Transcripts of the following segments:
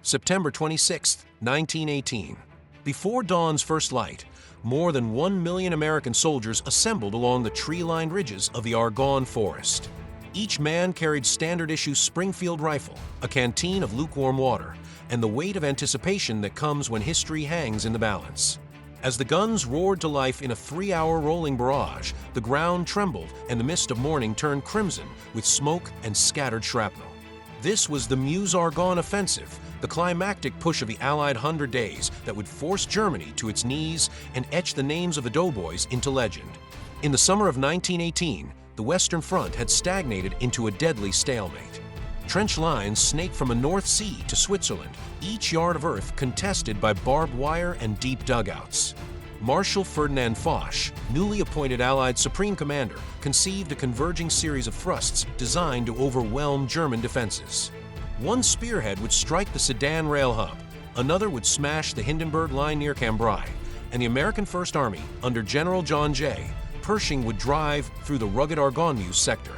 September 26, 1918. Before dawn's first light, more than 1 million American soldiers assembled along the tree-lined ridges of the Argonne Forest. Each man carried standard-issue Springfield rifle, a canteen of lukewarm water, and the weight of anticipation that comes when history hangs in the balance. As the guns roared to life in a 3-hour rolling barrage, the ground trembled and the mist of morning turned crimson with smoke and scattered shrapnel. This was the Meuse-Argonne Offensive, the climactic push of the Allied 100 Days that would force Germany to its knees and etch the names of the Doughboys into legend. In the summer of 1918, the Western Front had stagnated into a deadly stalemate. Trench lines snaked from the North Sea to Switzerland, each yard of earth contested by barbed wire and deep dugouts. Marshal Ferdinand Foch, newly appointed Allied Supreme Commander, conceived a converging series of thrusts designed to overwhelm German defenses. One spearhead would strike the Sedan rail hub, another would smash the Hindenburg line near Cambrai, and the American First Army, under General John J. Pershing, would drive through the rugged Argonne sector.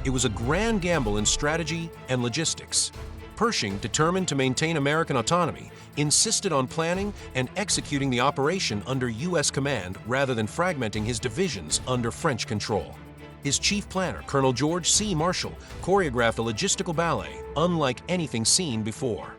It was a grand gamble in strategy and logistics. Pershing, determined to maintain American autonomy, insisted on planning and executing the operation under U.S. command rather than fragmenting his divisions under French control. His chief planner, Colonel George C. Marshall, choreographed a logistical ballet unlike anything seen before.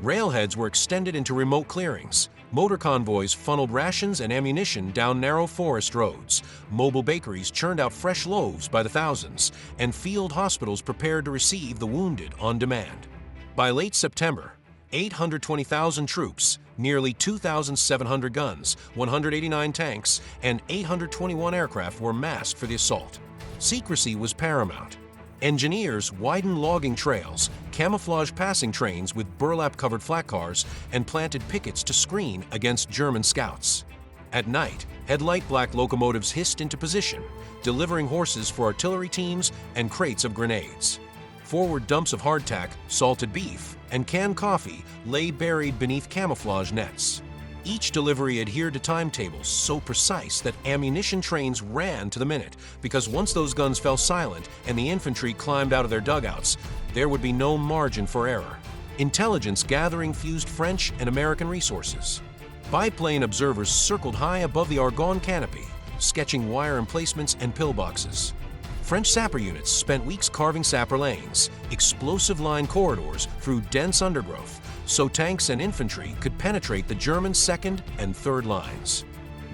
Railheads were extended into remote clearings. Motor convoys funneled rations and ammunition down narrow forest roads. Mobile bakeries churned out fresh loaves by the thousands, and field hospitals prepared to receive the wounded on demand. By late September, 820,000 troops, nearly 2,700 guns, 189 tanks, and 821 aircraft were massed for the assault. Secrecy was paramount. Engineers widened logging trails, camouflaged passing trains with burlap-covered flat cars, and planted pickets to screen against German scouts. At night, headlight black locomotives hissed into position, delivering horses for artillery teams and crates of grenades. Forward dumps of hardtack, salted beef, and canned coffee lay buried beneath camouflage nets. Each delivery adhered to timetables so precise that ammunition trains ran to the minute, because once those guns fell silent and the infantry climbed out of their dugouts, there would be no margin for error. Intelligence gathering fused French and American resources. Biplane observers circled high above the Argonne canopy, sketching wire emplacements and pillboxes. French sapper units spent weeks carving sapper lanes, explosive line corridors through dense undergrowth, so tanks and infantry could penetrate the German second and third lines.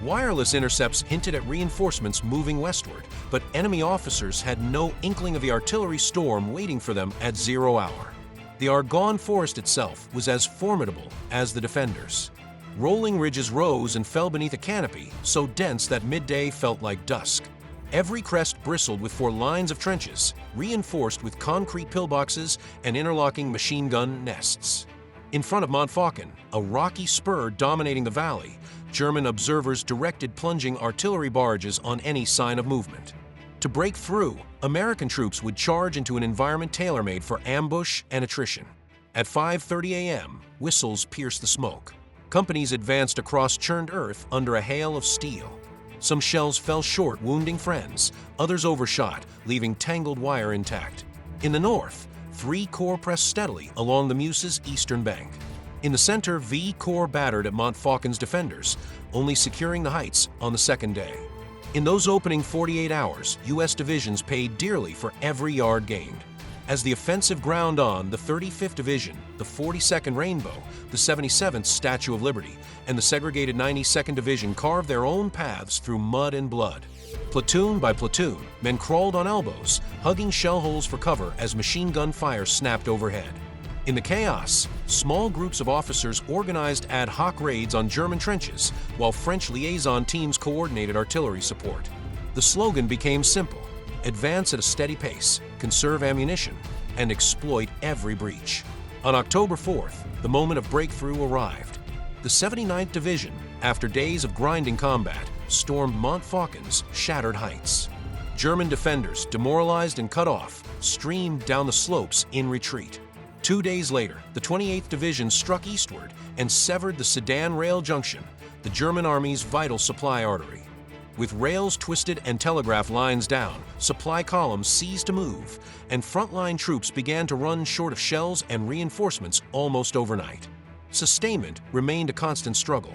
Wireless intercepts hinted at reinforcements moving westward, but enemy officers had no inkling of the artillery storm waiting for them at 0 hour. The Argonne Forest itself was as formidable as the defenders. Rolling ridges rose and fell beneath a canopy so dense that midday felt like dusk. Every crest bristled with 4 lines of trenches, reinforced with concrete pillboxes and interlocking machine gun nests. In front of Montfaucon, a rocky spur dominating the valley, German observers directed plunging artillery barrages on any sign of movement. To break through, American troops would charge into an environment tailor-made for ambush and attrition. At 5:30 a.m., whistles pierced the smoke. Companies advanced across churned earth under a hail of steel. Some shells fell short, wounding friends. Others overshot, leaving tangled wire intact. In the north, 3 corps pressed steadily along the Meuse's eastern bank. In the center, V Corps battered at Montfaucon's defenders, only securing the heights on the second day. In those opening 48 hours, U.S. divisions paid dearly for every yard gained. As the offensive ground on, the 35th Division, the 42nd Rainbow, the 77th Statue of Liberty, and the segregated 92nd Division carved their own paths through mud and blood. Platoon by platoon, men crawled on elbows, hugging shell holes for cover as machine gun fire snapped overhead. In the chaos, small groups of officers organized ad hoc raids on German trenches, while French liaison teams coordinated artillery support. The slogan became simple: advance at a steady pace, conserve ammunition, and exploit every breach. On October 4th, the moment of breakthrough arrived. The 79th Division, after days of grinding combat, stormed Montfaucon's shattered heights. German defenders, demoralized and cut off, streamed down the slopes in retreat. 2 days later, the 28th Division struck eastward and severed the Sedan rail junction, the German army's vital supply artery. With rails twisted and telegraph lines down, supply columns ceased to move, and frontline troops began to run short of shells and reinforcements almost overnight. sustainment remained a constant struggle.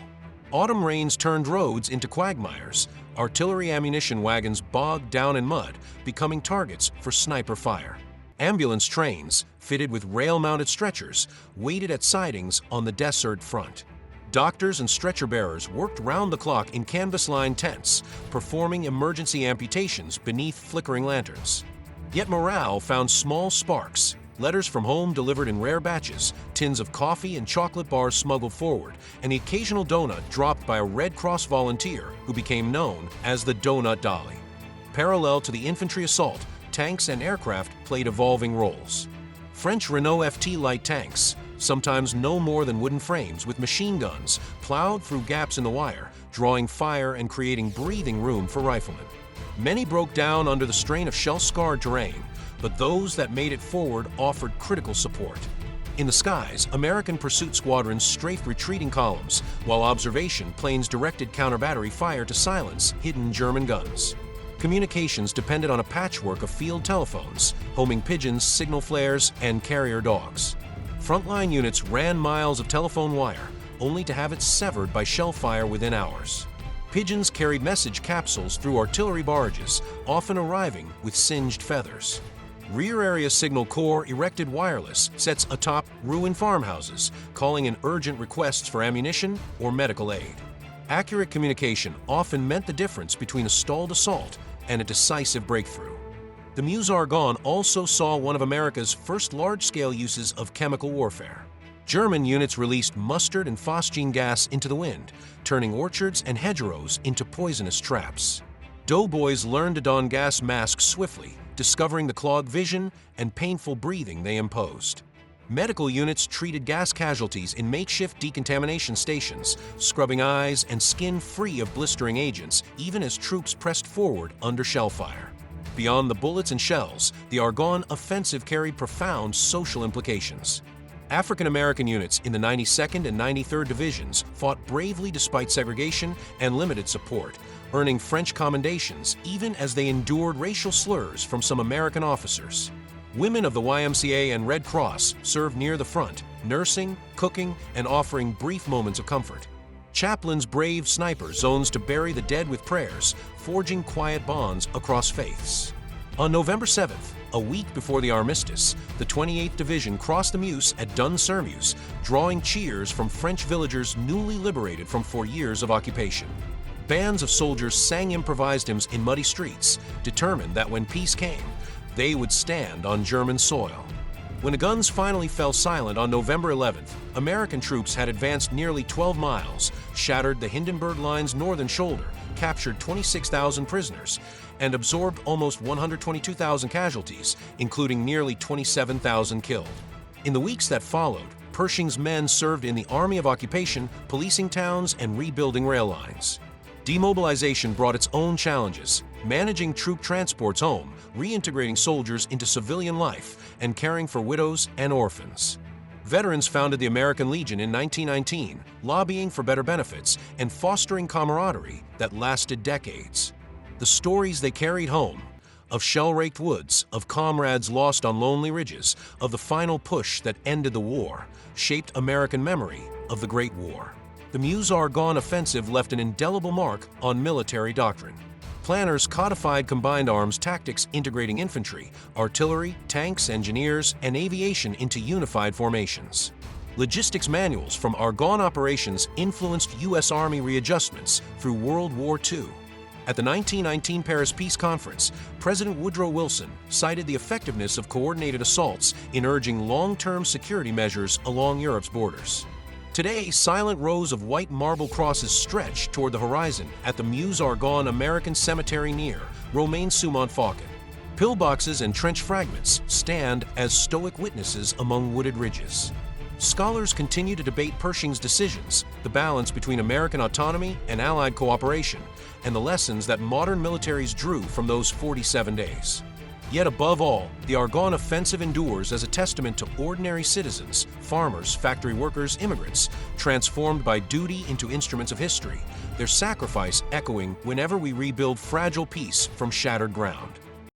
Autumn rains turned roads into quagmires, artillery ammunition wagons bogged down in mud, becoming targets for sniper fire. Ambulance trains, fitted with rail-mounted stretchers, waited at sidings on the desert front. Doctors and stretcher-bearers worked round the clock in canvas-lined tents, performing emergency amputations beneath flickering lanterns. Yet morale found small sparks. Letters from home delivered in rare batches, tins of coffee and chocolate bars smuggled forward, and the occasional donut dropped by a Red Cross volunteer who became known as the Donut Dolly. Parallel to the infantry assault, tanks and aircraft played evolving roles. French Renault FT light tanks, sometimes no more than wooden frames with machine guns, plowed through gaps in the wire, drawing fire and creating breathing room for riflemen. Many broke down under the strain of shell-scarred terrain, but those that made it forward offered critical support. In the skies, American pursuit squadrons strafed retreating columns, while observation planes directed counter-battery fire to silence hidden German guns. Communications depended on a patchwork of field telephones, homing pigeons, signal flares, and carrier dogs. Frontline units ran miles of telephone wire, only to have it severed by shell fire within hours. Pigeons carried message capsules through artillery barrages, often arriving with singed feathers. Rear Area Signal Corps erected wireless sets atop ruined farmhouses, calling in urgent requests for ammunition or medical aid. Accurate communication often meant the difference between a stalled assault and a decisive breakthrough. The Meuse-Argonne also saw one of America's first large-scale uses of chemical warfare. German units released mustard and phosgene gas into the wind, turning orchards and hedgerows into poisonous traps. Doughboys learned to don gas masks swiftly, discovering the clogged vision and painful breathing they imposed. Medical units treated gas casualties in makeshift decontamination stations, scrubbing eyes and skin free of blistering agents, even as troops pressed forward under shell fire. Beyond the bullets and shells, the Argonne Offensive carried profound social implications. African-American units in the 92nd and 93rd Divisions fought bravely despite segregation and limited support, earning French commendations even as they endured racial slurs from some American officers. Women of the YMCA and Red Cross served near the front, nursing, cooking, and offering brief moments of comfort. Chaplains braved sniper zones to bury the dead with prayers, forging quiet bonds across faiths. On November 7th, a week before the Armistice, the 28th Division crossed the Meuse at Dun-sur-Meuse, drawing cheers from French villagers newly liberated from 4 years of occupation. Bands of soldiers sang improvised hymns in muddy streets, determined that when peace came, they would stand on German soil. When the guns finally fell silent on November 11th, American troops had advanced nearly 12 miles, shattered the Hindenburg Line's northern shoulder, captured 26,000 prisoners, and absorbed almost 122,000 casualties, including nearly 27,000 killed. In the weeks that followed, Pershing's men served in the Army of Occupation, policing towns and rebuilding rail lines. Demobilization brought its own challenges, managing troop transports home, reintegrating soldiers into civilian life, and caring for widows and orphans. Veterans founded the American Legion in 1919, lobbying for better benefits and fostering camaraderie that lasted decades. The stories they carried home, of shell-raked woods, of comrades lost on lonely ridges, of the final push that ended the war, shaped American memory of the Great War. The Meuse-Argonne Offensive left an indelible mark on military doctrine. Planners codified combined arms tactics integrating infantry, artillery, tanks, engineers, and aviation into unified formations. Logistics manuals from Argonne operations influenced U.S. Army readjustments through World War II. At the 1919 Paris Peace Conference, President Woodrow Wilson cited the effectiveness of coordinated assaults in urging long-term security measures along Europe's borders. Today, silent rows of white marble crosses stretch toward the horizon at the Meuse-Argonne American Cemetery near Montfaucon. Pillboxes and trench fragments stand as stoic witnesses among wooded ridges. Scholars continue to debate Pershing's decisions, the balance between American autonomy and Allied cooperation, and the lessons that modern militaries drew from those 47 days. Yet above all, the Argonne Offensive endures as a testament to ordinary citizens, farmers, factory workers, immigrants, transformed by duty into instruments of history, their sacrifice echoing whenever we rebuild fragile peace from shattered ground.